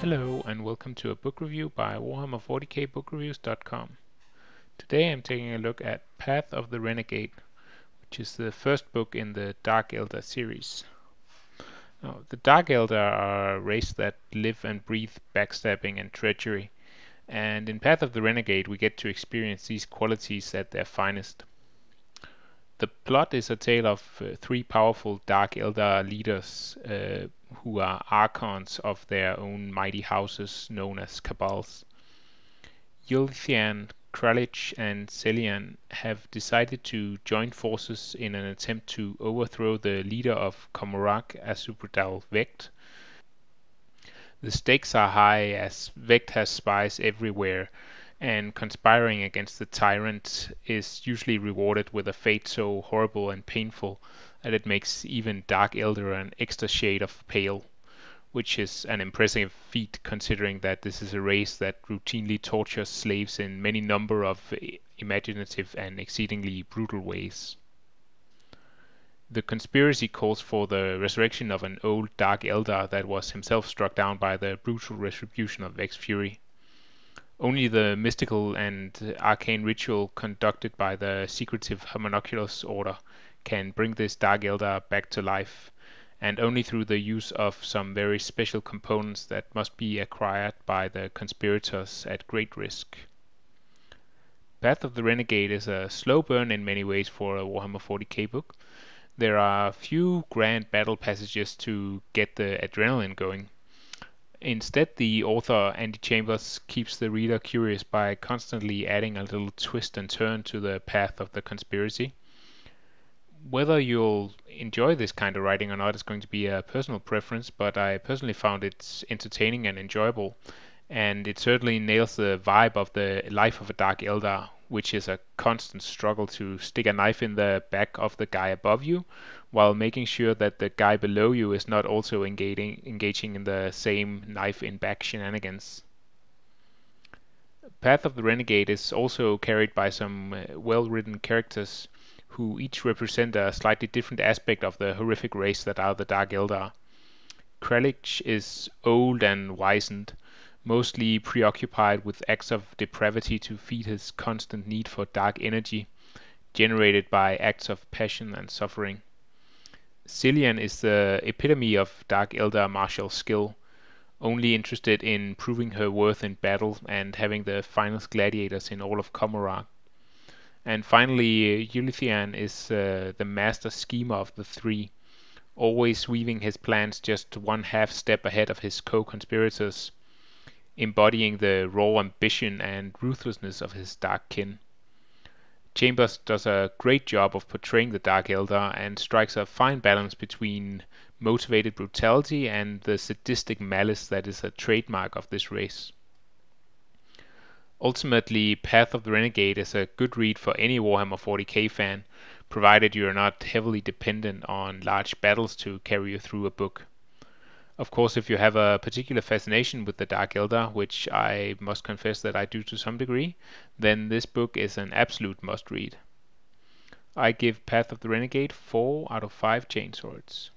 Hello and welcome to a book review by Warhammer 40k bookreviews.com. Today I'm taking a look at Path of the Renegade, which is the first book in the Dark Eldar series. Now, the Dark Eldar are a race that live and breathe backstabbing and treachery, and in Path of the Renegade we get to experience these qualities at their finest. The plot is a tale of three powerful Dark Eldar leaders who are Archons of their own mighty houses known as Cabals. Yulthian, Kralich and Celian have decided to join forces in an attempt to overthrow the leader of Commorragh, Asdrubael Vect. The stakes are high as Vect has spies everywhere, and conspiring against the tyrant is usually rewarded with a fate so horrible and painful that it makes even Dark Eldar an extra shade of pale, which is an impressive feat considering that this is a race that routinely tortures slaves in many number of imaginative and exceedingly brutal ways. The conspiracy calls for the resurrection of an old Dark Eldar that was himself struck down by the brutal retribution of Vect's fury. Only the mystical and arcane ritual conducted by the secretive Homunculus order can bring this Dark Eldar back to life, and only through the use of some very special components that must be acquired by the conspirators at great risk. Path of the Renegade is a slow burn in many ways for a Warhammer 40k book. There are few grand battle passages to get the adrenaline going. Instead, the author, Andy Chambers, keeps the reader curious by constantly adding a little twist and turn to the path of the conspiracy. Whether you'll enjoy this kind of writing or not is going to be a personal preference, but I personally found it entertaining and enjoyable, and it certainly nails the vibe of the life of a Dark Eldar, which is a constant struggle to stick a knife in the back of the guy above you, while making sure that the guy below you is not also engaging in the same knife in back shenanigans. Path of the Renegade is also carried by some well-written characters who each represent a slightly different aspect of the horrific race that are the Dark Eldar. Kralich is old and wizened, mostly preoccupied with acts of depravity to feed his constant need for dark energy, generated by acts of passion and suffering. Celian is the epitome of Dark Eldar martial skill, only interested in proving her worth in battle and having the finest gladiators in all of Commorragh. And finally, Yulthian is the master schemer of the three, always weaving his plans just one half step ahead of his co-conspirators, embodying the raw ambition and ruthlessness of his dark kin. Chambers does a great job of portraying the Dark Eldar and strikes a fine balance between motivated brutality and the sadistic malice that is a trademark of this race. Ultimately, Path of the Renegade is a good read for any Warhammer 40k fan, provided you are not heavily dependent on large battles to carry you through a book. Of course, if you have a particular fascination with the Dark Eldar, which I must confess that I do to some degree, then this book is an absolute must-read. I give Path of the Renegade 4 out of 5 chainswords.